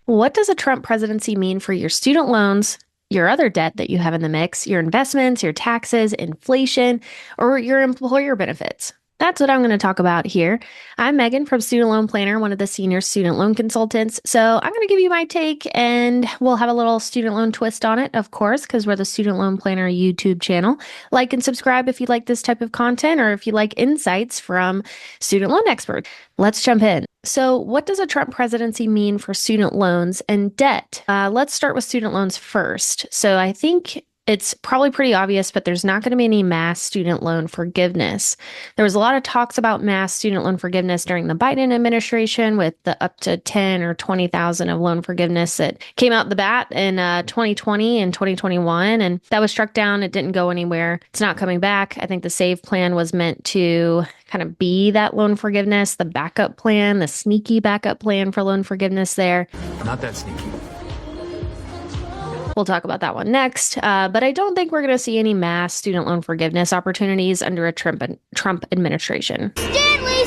What does a Trump presidency mean for your student loans, your other debt that you have in the mix, your investments, your taxes, inflation, or your employer benefits? That's what I'm going to talk about here. I'm Megan from Student Loan Planner, one of the senior student loan consultants. So I'm going to give you my take and we'll have a little student loan twist on it, of course, because we're the Student Loan Planner YouTube channel. Like and subscribe if you like this type of content or if you like insights from student loan experts. Let's jump in. So, what does a Trump presidency mean for student loans and debt? Let's start with student loans first. So, I think it's probably pretty obvious, but there's not going to be any mass student loan forgiveness. There was a lot of talks about mass student loan forgiveness during the Biden administration with the up to 10 or 20,000 of loan forgiveness that came out the bat in 2020 and 2021. And that was struck down. It didn't go anywhere. It's not coming back. I think the SAVE plan was meant to kind of be that loan forgiveness, the backup plan, the sneaky backup plan for loan forgiveness there. Not that sneaky. We'll talk about that one next, but I don't think we're going to see any mass student loan forgiveness opportunities under a Trump administration. Stanley!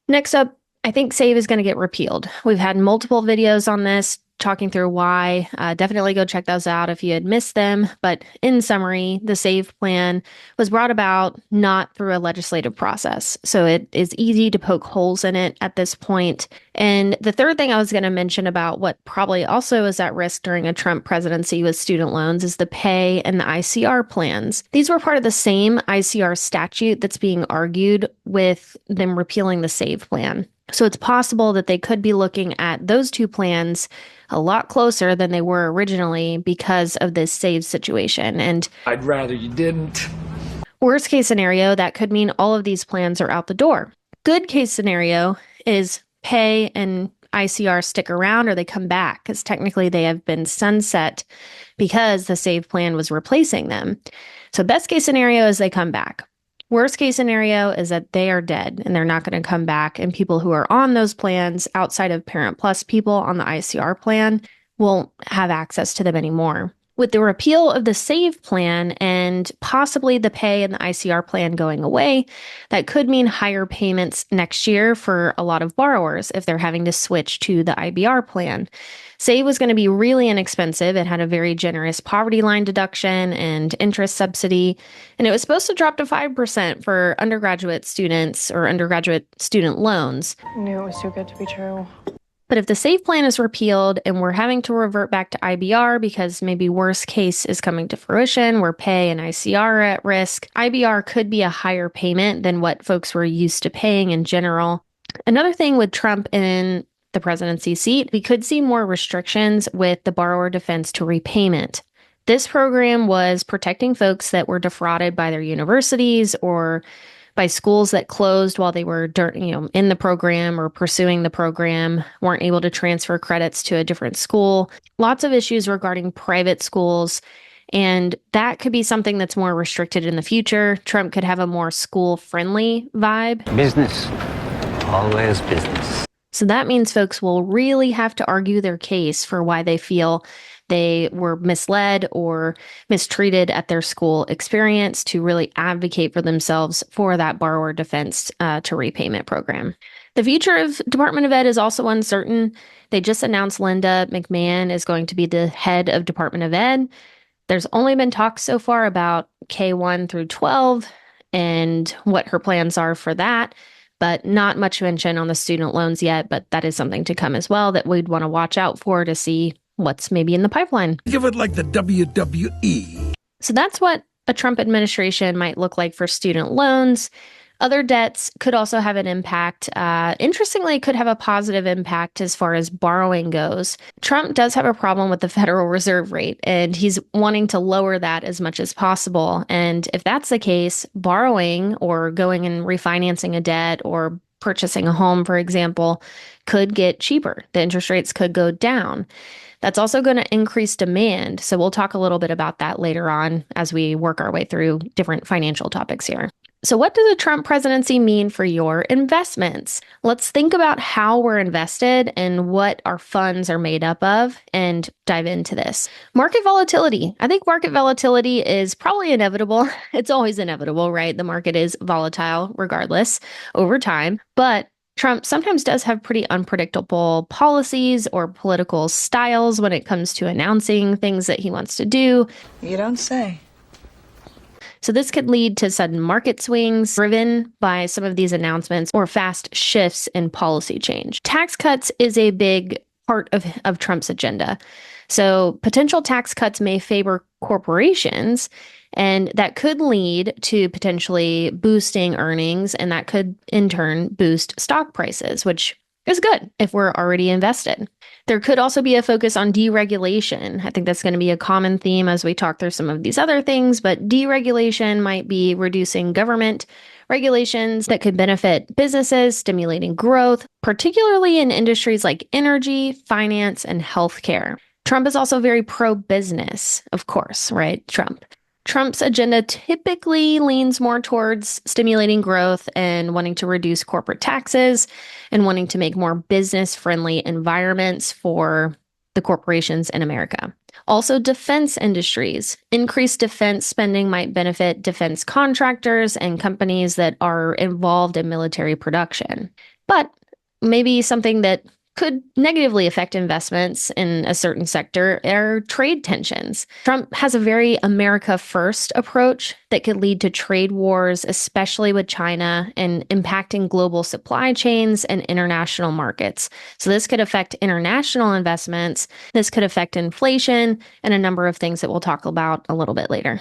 Next up, I think SAVE is going to get repealed. We've had multiple videos on this talking through why. Definitely go check those out if you had missed them. But in summary, the SAVE plan was brought about not through a legislative process. So it is easy to poke holes in it at this point. And the third thing I was going to mention about what probably also is at risk during a Trump presidency with student loans is the pay and the ICR plans. These were part of the same ICR statute that's being argued with them repealing the SAVE plan. So it's possible that they could be looking at those two plans a lot closer than they were originally because of this SAVE situation. And I'd rather you didn't. Worst case scenario, that could mean all of these plans are out the door. Good case scenario is pay and ICR stick around or they come back because technically they have been sunset because the SAVE plan was replacing them. So best case scenario is they come back. Worst case scenario is that they are dead and they're not going to come back. And people who are on those plans outside of Parent Plus people on the ICR plan won't have access to them anymore. With the repeal of the SAVE plan and possibly the pay and the ICR plan going away, that could mean higher payments next year for a lot of borrowers if they're having to switch to the IBR plan. SAVE was going to be really inexpensive. It had a very generous poverty line deduction and interest subsidy, and it was supposed to drop to 5% for undergraduate students or undergraduate student loans. I knew it was too good to be true. But if the SAVE plan is repealed and we're having to revert back to IBR because maybe worst case is coming to fruition, where pay and ICR are at risk, IBR could be a higher payment than what folks were used to paying in general. Another thing with Trump in the presidency seat, we could see more restrictions with the borrower defense to repayment. This program was protecting folks that were defrauded by their universities or by schools that closed while they were in the program or pursuing the program, weren't able to transfer credits to a different school. Lots of issues regarding private schools. And that could be something that's more restricted in the future. Trump could have a more school-friendly vibe. Business. Always business. So that means folks will really have to argue their case for why they feel they were misled or mistreated at their school experience to really advocate for themselves for that borrower defense to repayment program. The future of Department of Ed is also uncertain. They just announced Linda McMahon is going to be the head of Department of Ed. There's only been talks so far about K-1 through 12 and what her plans are for that, but not much mention on the student loans yet, but that is something to come as well that we'd want to watch out for to see what's maybe in the pipeline. Give it like the WWE. So that's what a Trump administration might look like for student loans. Other debts could also have an impact. Interestingly, it could have a positive impact as far as borrowing goes. Trump does have a problem with the Federal Reserve rate, and he's wanting to lower that as much as possible. And if that's the case, borrowing or going and refinancing a debt or purchasing a home, for example, could get cheaper. The interest rates could go down. That's also going to increase demand. So we'll talk a little bit about that later on as we work our way through different financial topics here. So what does a Trump presidency mean for your investments? Let's think about how we're invested and what our funds are made up of and dive into this. Market volatility. I think market volatility is probably inevitable. It's always inevitable, right? The market is volatile regardless over time, but Trump sometimes does have pretty unpredictable policies or political styles when it comes to announcing things that he wants to do. You don't say. So this could lead to sudden market swings driven by some of these announcements or fast shifts in policy change. Tax cuts is a big part of Trump's agenda. So potential tax cuts may favor corporations, and that could lead to potentially boosting earnings, and that could in turn boost stock prices, which is good if we're already invested. There could also be a focus on deregulation. I think that's going to be a common theme as we talk through some of these other things, but deregulation might be reducing government regulations that could benefit businesses, stimulating growth, particularly in industries like energy, finance, and healthcare. Trump is also very pro-business, of course, right? Trump's agenda typically leans more towards stimulating growth and wanting to reduce corporate taxes and wanting to make more business-friendly environments for the corporations in America. Also, defense industries. Increased defense spending might benefit defense contractors and companies that are involved in military production. But maybe something that could negatively affect investments in a certain sector are trade tensions. Trump has a very America first approach that could lead to trade wars, especially with China, and impacting global supply chains and international markets. So this could affect international investments. This could affect inflation and a number of things that we'll talk about a little bit later.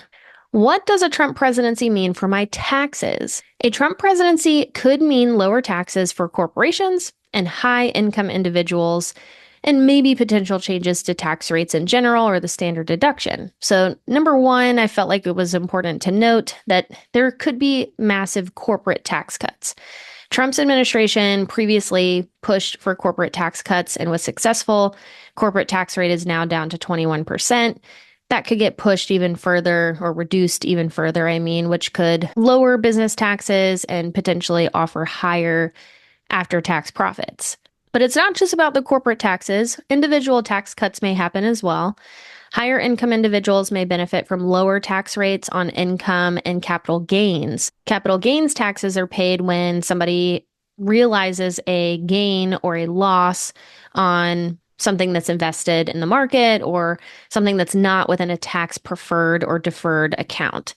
What does a Trump presidency mean for my taxes? A Trump presidency could mean lower taxes for corporations and high-income individuals, and maybe potential changes to tax rates in general or the standard deduction. So number one, I felt like it was important to note that there could be massive corporate tax cuts. Trump's administration previously pushed for corporate tax cuts and was successful. Corporate tax rate is now down to 21%. That could get pushed even further or reduced even further, which could lower business taxes and potentially offer higher after-tax profits. But it's not just about the corporate taxes. Individual tax cuts may happen as well. Higher income individuals may benefit from lower tax rates on income and capital gains. Capital gains taxes are paid when somebody realizes a gain or a loss on something that's invested in the market or something that's not within a tax preferred or deferred account.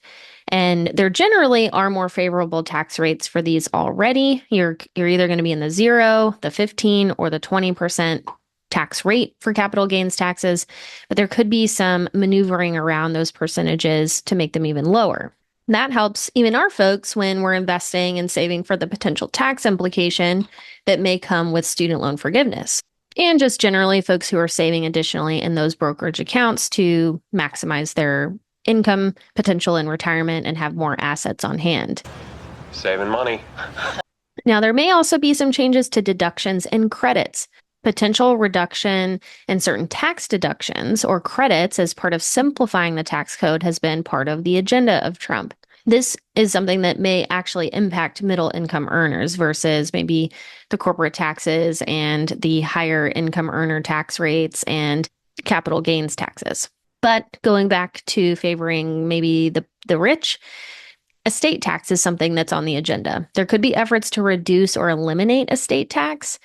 And there generally are more favorable tax rates for these already. You're either going to be in the 0, the 15, or the 20% tax rate for capital gains taxes, but there could be some maneuvering around those percentages to make them even lower. That helps even our folks when we're investing and saving for the potential tax implication that may come with student loan forgiveness. And just generally folks who are saving additionally in those brokerage accounts to maximize their income potential in retirement and have more assets on hand. Saving money. Now, there may also be some changes to deductions and credits. Potential reduction in certain tax deductions or credits as part of simplifying the tax code has been part of the agenda of Trump. This is something that may actually impact middle income earners versus maybe the corporate taxes and the higher income earner tax rates and capital gains taxes. But going back to favoring maybe the rich, estate tax is something that's on the agenda. There could be efforts to reduce or eliminate estate tax,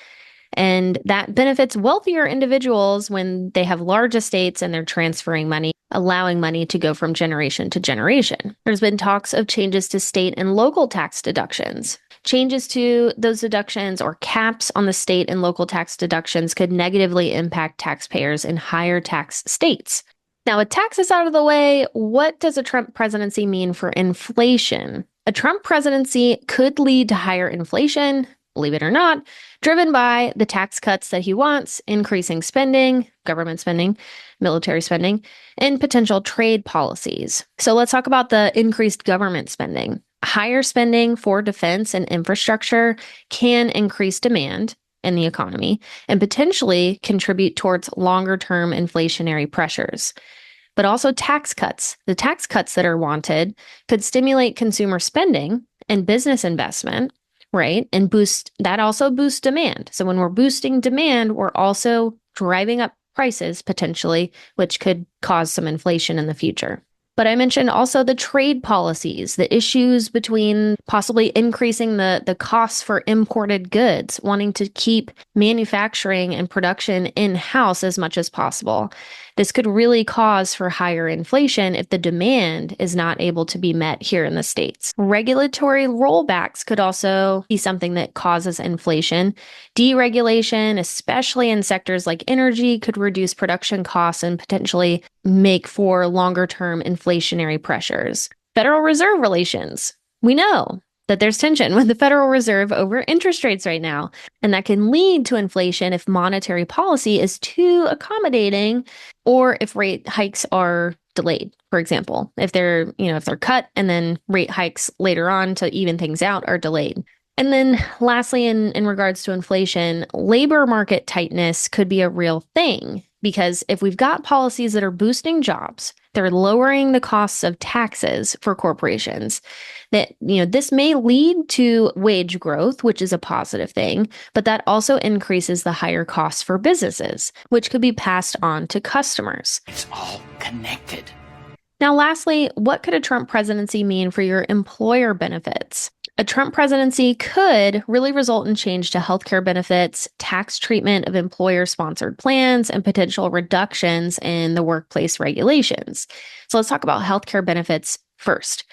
and that benefits wealthier individuals when they have large estates and they're transferring money, allowing money to go from generation to generation. There's been talks of changes to state and local tax deductions. Changes to those deductions or caps on the state and local tax deductions could negatively impact taxpayers in higher tax states. Now, with taxes out of the way, what does a Trump presidency mean for inflation? A Trump presidency could lead to higher inflation, believe it or not, driven by the tax cuts that he wants, increasing spending, government spending, military spending, and potential trade policies. So let's talk about the increased government spending. Higher spending for defense and infrastructure can increase demand in the economy and potentially contribute towards longer-term inflationary pressures. But also tax cuts. The tax cuts that are wanted could stimulate consumer spending and business investment, right? And that also boosts demand. So when we're boosting demand, we're also driving up prices potentially, which could cause some inflation in the future. But I mentioned also the trade policies, the issues between possibly increasing the costs for imported goods, wanting to keep manufacturing and production in-house as much as possible. This could really cause for higher inflation if the demand is not able to be met here in the States. Regulatory rollbacks could also be something that causes inflation. Deregulation, especially in sectors like energy, could reduce production costs and potentially make for longer-term inflationary pressures. Federal Reserve relations. We know that there's tension with the Federal Reserve over interest rates right now, and that can lead to inflation if monetary policy is too accommodating or if rate hikes are delayed. For example, if they're cut and then rate hikes later on to even things out are delayed. And then lastly, in regards to inflation, labor market tightness could be a real thing because if we've got policies that are boosting jobs, they're lowering the costs of taxes for corporations, that, this may lead to wage growth, which is a positive thing, but that also increases the higher costs for businesses, which could be passed on to customers. It's all connected. Now, lastly, what could a Trump presidency mean for your employer benefits? A Trump presidency could really result in change to healthcare benefits, tax treatment of employer-sponsored plans, and potential reductions in the workplace regulations. So let's talk about healthcare benefits first.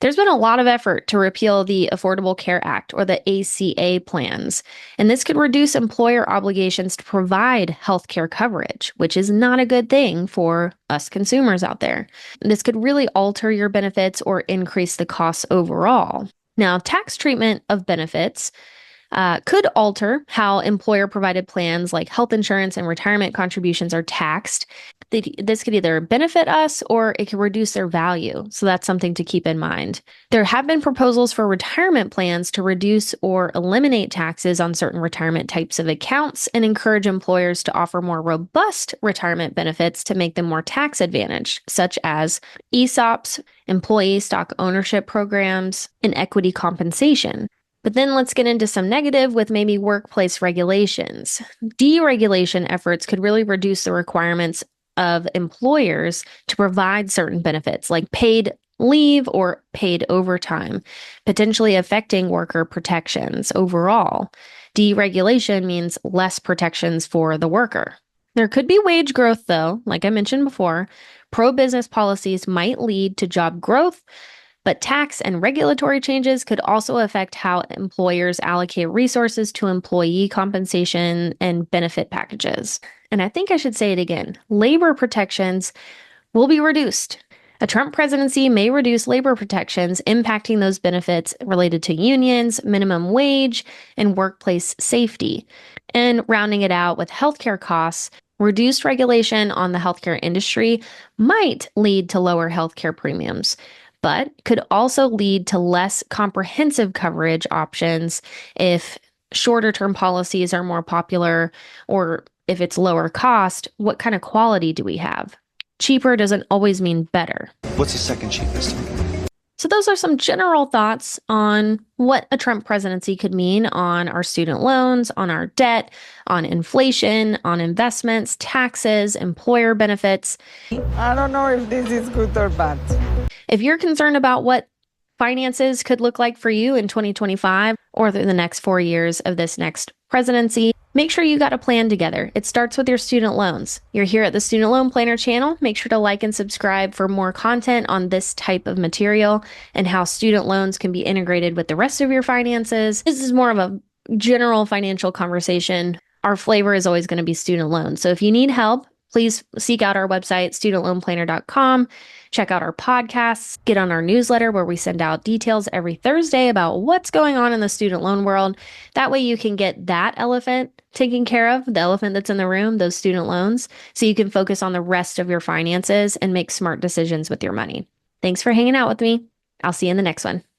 There's been a lot of effort to repeal the Affordable Care Act or the ACA plans, and this could reduce employer obligations to provide healthcare coverage, which is not a good thing for us consumers out there. This could really alter your benefits or increase the costs overall. Now, tax treatment of benefits could alter how employer-provided plans like health insurance and retirement contributions are taxed. This could either benefit us or it could reduce their value. So that's something to keep in mind. There have been proposals for retirement plans to reduce or eliminate taxes on certain retirement types of accounts and encourage employers to offer more robust retirement benefits to make them more tax advantaged, such as ESOPs, employee stock ownership programs, and equity compensation. But then let's get into some negative with maybe workplace regulations. Deregulation efforts could really reduce the requirements of employers to provide certain benefits like paid leave or paid overtime, potentially affecting worker protections overall. Deregulation means less protections for the worker. There could be wage growth, though, like I mentioned before. Pro-business policies might lead to job growth, but tax and regulatory changes could also affect how employers allocate resources to employee compensation and benefit packages. And I think I should say it again. Labor protections will be reduced. A Trump presidency may reduce labor protections, impacting those benefits related to unions, minimum wage, and workplace safety. And rounding it out with healthcare costs, reduced regulation on the healthcare industry might lead to lower healthcare premiums, but could also lead to less comprehensive coverage options if shorter-term policies are more popular, or if it's lower cost. What kind of quality do we have? Cheaper doesn't always mean better. What's the second cheapest? So those are some general thoughts on what a Trump presidency could mean on our student loans, on our debt, on inflation, on investments, taxes, employer benefits. I don't know if this is good or bad. If you're concerned about what finances could look like for you in 2025 or through the next 4 years of this next presidency, make sure you got a plan together. It starts with your student loans. You're here at the Student Loan Planner channel. Make sure to like and subscribe for more content on this type of material and how student loans can be integrated with the rest of your finances. This is more of a general financial conversation. Our flavor is always going to be student loans. So if you need help, please seek out our website, studentloanplanner.com. Check out our podcasts, get on our newsletter where we send out details every Thursday about what's going on in the student loan world. That way you can get that elephant taken care of, the elephant that's in the room, those student loans, so you can focus on the rest of your finances and make smart decisions with your money. Thanks for hanging out with me. I'll see you in the next one.